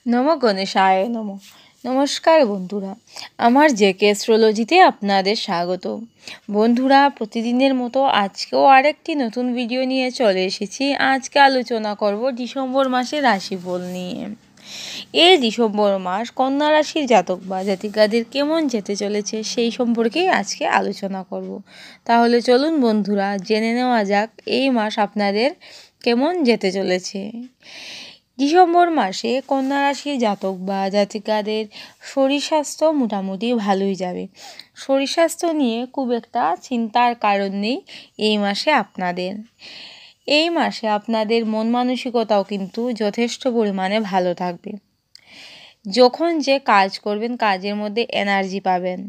নমো গণেশায় নমো। নমস্কার বন্ধুরা, আমার জেকে অ্যাস্ট্রোলজিতে আপনাদের স্বাগত। বন্ধুরা, প্রতিদিনের মতো আজকেও আরেকটি নতুন ভিডিও নিয়ে চলে এসেছি। আজকে আলোচনা করব ডিসেম্বর মাসের রাশিফল নিয়ে। এই ডিসেম্বর মাস কন্যা রাশির জাতক বা জাতিকাদের কেমন যেতে চলেছে সেই সম্পর্কেই আজকে আলোচনা করব। তাহলে চলুন বন্ধুরা, জেনে নেওয়া যাক এই মাস আপনাদের কেমন যেতে চলেছে। ডিসেম্বর মাসে কন্যা রাশির জাতক বা জাতিকাদের শরীর স্বাস্থ্য মোটামুটি ভালোই যাবে। শরীর স্বাস্থ্য নিয়ে খুব একটা চিন্তার কারণ নেই এই মাসে আপনাদের। এই মাসে আপনাদের মন মানসিকতাও কিন্তু যথেষ্ট পরিমাণে ভালো থাকবে। যখন যে কাজ করবেন কাজের মধ্যে এনার্জি পাবেন।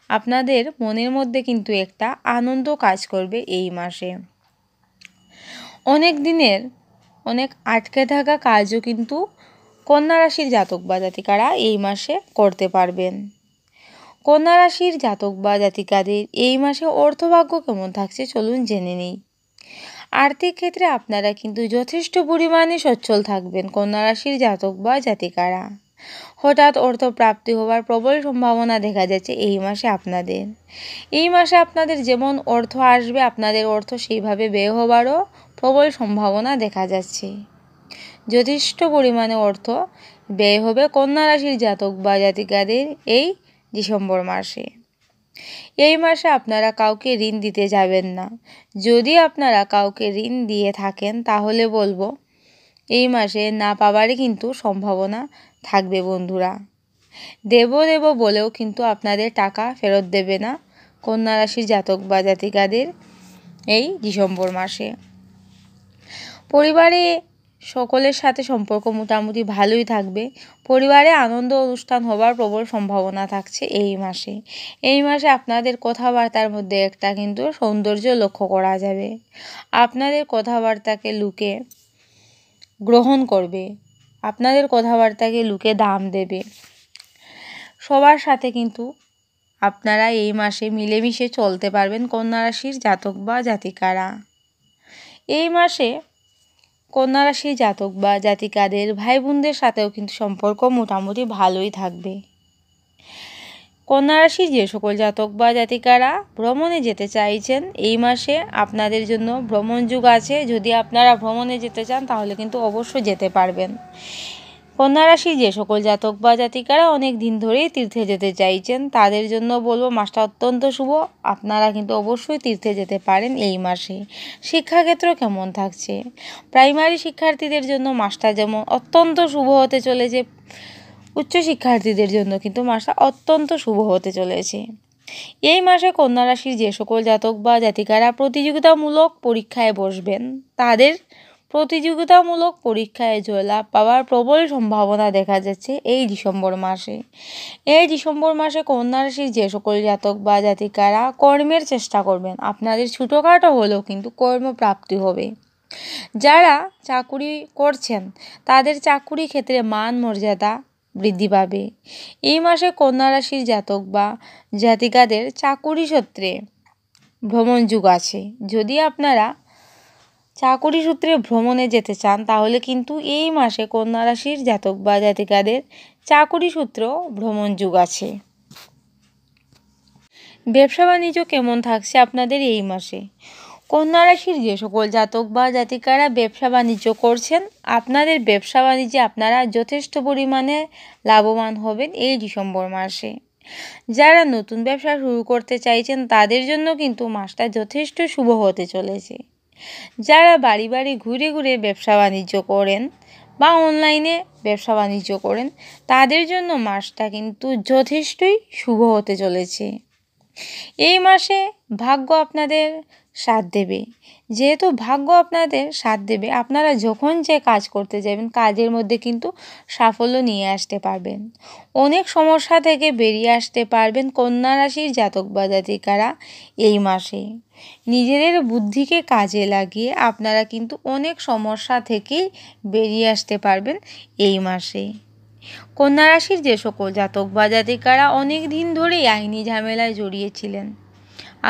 আপনাদের মনের মধ্যে কিন্তু একটা আনন্দ কাজ করবে এই মাসে। অনেক আটকে থাকা কাজও কিন্তু কন্যা রাশির জাতক বা জাতিকারা এই মাসে করতে পারবেন। কন্যা রাশির জাতক বা জাতিকাদের এই মাসে অর্থভাগ্য কেমন থাকছে চলুন জেনে নিই। আর্থিক ক্ষেত্রে আপনারা কিন্তু যথেষ্ট পরিমাণে সচ্ছল থাকবেন কন্যা রাশির জাতক বা জাতিকারা। হঠাৎ অর্থ প্রাপ্তি হওয়ার প্রবল সম্ভাবনা দেখা যাচ্ছে এই মাসে আপনাদের। এই মাসে আপনাদের যেমন অর্থ আসবে, আপনাদের অর্থ সেইভাবে ব্যয় হওয়ারও প্রবল সম্ভাবনা দেখা যাচ্ছে। যথেষ্ট পরিমাণে অর্থ ব্যয় হবে কন্যা রাশির জাতক বা জাতিকাদের এই ডিসেম্বর মাসে। এই মাসে আপনারা কাউকে ঋণ দিতে যাবেন না। যদি আপনারা কাউকে ঋণ দিয়ে থাকেন তাহলে বলবো এই মাসে না পাওয়ারই কিন্তু সম্ভাবনা থাকবে বন্ধুরা। দেব বলেও কিন্তু আপনাদের টাকা ফেরত দেবে না কন্যা রাশির জাতক বা জাতিকাদের এই ডিসেম্বর মাসে। পরিবারে সকলের সাথে সম্পর্ক মোটামুটি ভালোই থাকবে। পরিবারে আনন্দ অনুষ্ঠান হবার প্রবল সম্ভাবনা থাকছে এই মাসে। এই মাসে আপনাদের কথাবার্তার মধ্যে একটা কিন্তু সৌন্দর্য লক্ষ্য করা যাবে। আপনাদের কথাবার্তাকে লোকে গ্রহণ করবে, আপনাদের কথাবার্তাকে লোকে দাম দেবে। সবার সাথে কিন্তু আপনারা এই মাসে মিলেমিশে চলতে পারবেন কন্যা রাশির জাতক বা জাতিকারা। এই মাসে কন্যা রাশির জাতক বা জাতিকাদের ভাই বোনদের সাথেও কিন্তু সম্পর্ক মোটামুটি ভালোই থাকবে। কন্যা রাশির যে সকল জাতক বা জাতিকারা ভ্রমণে যেতে চাইছেন এই মাসে আপনাদের জন্য ভ্রমণ যুগ আছে। যদি আপনারা ভ্রমণে যেতে চান তাহলে কিন্তু অবশ্যই যেতে পারবেন। কন্যা রাশির যে সকল জাতক বা জাতিকারা অনেক দিন ধরেই তীর্থে যেতে চাইছেন তাদের জন্য বলবো মাসটা অত্যন্ত শুভ। আপনারা কিন্তু অবশ্যই তীর্থে যেতে পারেন এই মাসে। শিক্ষাক্ষেত্র কেমন থাকছে? প্রাইমারি শিক্ষার্থীদের জন্য মাসটা যেমন অত্যন্ত শুভ হতে চলেছে, উচ্চ শিক্ষার্থীদের জন্য কিন্তু মাসটা অত্যন্ত শুভ হতে চলেছে। এই মাসে কন্যা রাশির যে সকল জাতক বা জাতিকারা প্রতিযোগিতামূলক পরীক্ষায় বসবেন তাদের প্রতিযোগিতামূলক পরীক্ষায় জয়লাভ পাওয়ার প্রবল সম্ভাবনা দেখা যাচ্ছে এই ডিসেম্বর মাসে। এই ডিসেম্বর মাসে কন্যা রাশির যে সকল জাতক বা জাতিকারা কর্মের চেষ্টা করবেন আপনাদের ছোটোখাটো হলেও কিন্তু কর্মপ্রাপ্তি হবে। যারা চাকুরি করছেন তাদের চাকুরি ক্ষেত্রে মান মর্যাদা বৃদ্ধি পাবে। এই মাসে কন্যা রাশির জাতক বা জাতিকাদের চাকুরি সূত্রে ভ্রমণ যুগ আছে। যদি আপনারা চাকুরি সূত্রে ভ্রমণে যেতে চান তাহলে কিন্তু এই মাসে কন্যা রাশির জাতক বা জাতিকাদের চাকুরি সূত্র ভ্রমণ যুগ আছে। ব্যবসা বাণিজ্য কেমন থাকছে আপনাদের এই মাসে? কন্যা রাশির যে সকল জাতক বা জাতিকারা ব্যবসা বাণিজ্য করছেন আপনাদের ব্যবসা বাণিজ্যে আপনারা যথেষ্ট পরিমাণে লাভবান হবেন এই ডিসেম্বর মাসে। যারা নতুন ব্যবসা শুরু করতে চাইছেন তাদের জন্য কিন্তু মাসটা যথেষ্ট শুভ হতে চলেছে। যারা বাড়ি বাড়ি ঘুরে ঘুরে ব্যবসা বাণিজ্য করেন বা অনলাইনে ব্যবসা বাণিজ্য করেন তাদের জন্য মাসটা কিন্তু যথেষ্টই শুভ হতে চলেছে। এই মাসে ভাগ্য আপনাদের সাথ দেবে। যেহেতু ভাগ্য আপনাদের সাথ দেবে আপনারা যখন যে কাজ করতে যাবেন কাজের মধ্যে কিন্তু সাফল্য নিয়ে আসতে পারবেন। অনেক সমস্যা থেকে বেরিয়ে আসতে পারবেন কন্যা রাশির জাতক বা জাতিকারা এই মাসে। নিজেদের বুদ্ধিকে কাজে লাগিয়ে আপনারা কিন্তু অনেক সমস্যা থেকে বেরিয়ে আসতে পারবেন এই মাসে। কন্যা রাশির যে সকল জাতক বা জাতিকারা অনেক দিন ধরেই আইনি ঝামেলায় জড়িয়েছিলেন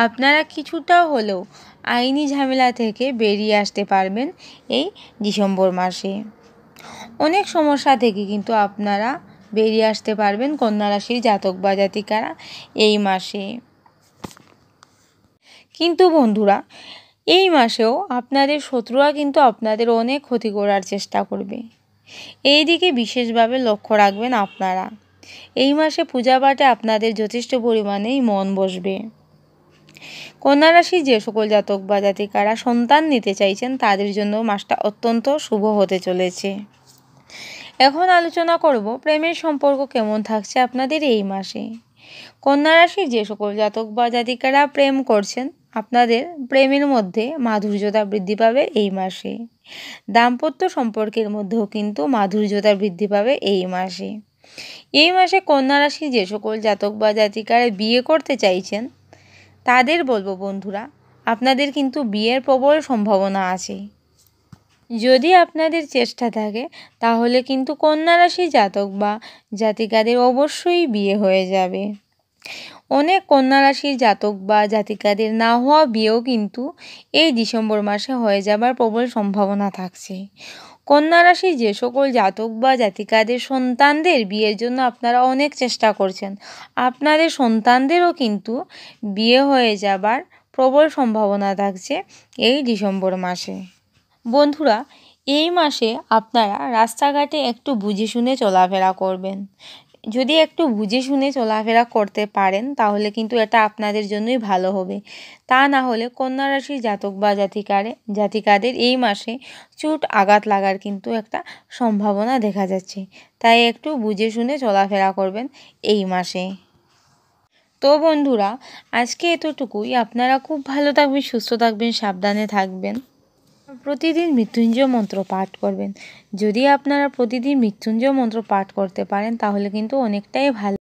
আপনারা কিছুটা হলেও আইনি ঝামেলা থেকে বেরিয়ে আসতে পারবেন এই ডিসেম্বর মাসে। অনেক সমস্যা থেকে কিন্তু আপনারা বেরিয়ে আসতে পারবেন কন্যা রাশির জাতক বা জাতিকারা এই মাসে। কিন্তু বন্ধুরা, এই মাসেও আপনাদের শত্রুরা কিন্তু আপনাদের অনেক ক্ষতি করার চেষ্টা করবে। এই দিকে বিশেষভাবে লক্ষ্য রাখবেন আপনারা। এই মাসে পূজা পাঠে আপনাদের যথেষ্ট পরিমাণেই মন বসবে। কন্যা রাশির যে সকল জাতক বা জাতিকারা সন্তান নিতে চাইছেন তাদের জন্য মাসটা অত্যন্ত শুভ হতে চলেছে। এখন আলোচনা করব প্রেমের সম্পর্ক কেমন থাকছে আপনাদের এই মাসে। কন্যা রাশির যে সকল জাতক বা জাতিকারা প্রেম করছেন, আপনাদের প্রেমের মধ্যে মাধুর্যতা বৃদ্ধি পাবে এই মাসে। দাম্পত্য সম্পর্কের মধ্যেও কিন্তু মাধুর্যতা বৃদ্ধি পাবে এই মাসে। এই মাসে কন্যা রাশির যে সকল জাতক বা জাতিকারা বিয়ে করতে চাইছেন তাদের বলবো বন্ধুরা, আপনাদের কিন্তু বিয়ের প্রবল সম্ভাবনা আছে। যদি আপনাদের চেষ্টা থাকে তাহলে কিন্তু কন্যা রাশির জাতক বা জাতিকাদের অবশ্যই বিয়ে হয়ে যাবে। অনেক কন্যা রাশির জাতক বা জাতিকাদের না হওয়া বিয়েও কিন্তু এই ডিসেম্বর মাসে হয়ে যাবার প্রবল সম্ভাবনা থাকছে। কন্যা রাশির যে সকল জাতক বা জাতিকাদের সন্তানদের বিয়ের জন্য আপনারা অনেক চেষ্টা করছেন, আপনাদের সন্তানদেরও কিন্তু বিয়ে হয়ে যাবার প্রবল সম্ভাবনা থাকছে এই ডিসেম্বর মাসে। বন্ধুরা, এই মাসে আপনারা রাস্তাঘাটে একটু বুঝে শুনে চলাফেরা করবেন। যদি একটু বুঝে শুনে চলাফেরা করতে পারেন তাহলে কিন্তু এটা আপনাদের জন্যই ভালো হবে। তা না হলে কন্যা রাশির জাতক বা জাতিকাদের এই মাসে চোট আঘাত লাগার কিন্তু একটা সম্ভাবনা দেখা যাচ্ছে। তাই একটু বুঝে শুনে চলাফেরা করবেন এই মাসে। তো বন্ধুরা, আজকে এতটুকুই। আপনারা খুব ভালো থাকবেন, সুস্থ থাকবেন, সাবধানে থাকবেন। প্রতিদিন মৃত্যুঞ্জয় মন্ত্র পাঠ করবেন। যদি আপনারা প্রতিদিন মৃত্যুঞ্জয় মন্ত্র পাঠ করতে পারেন তাহলে কিন্তু অনেকটাই ভালো।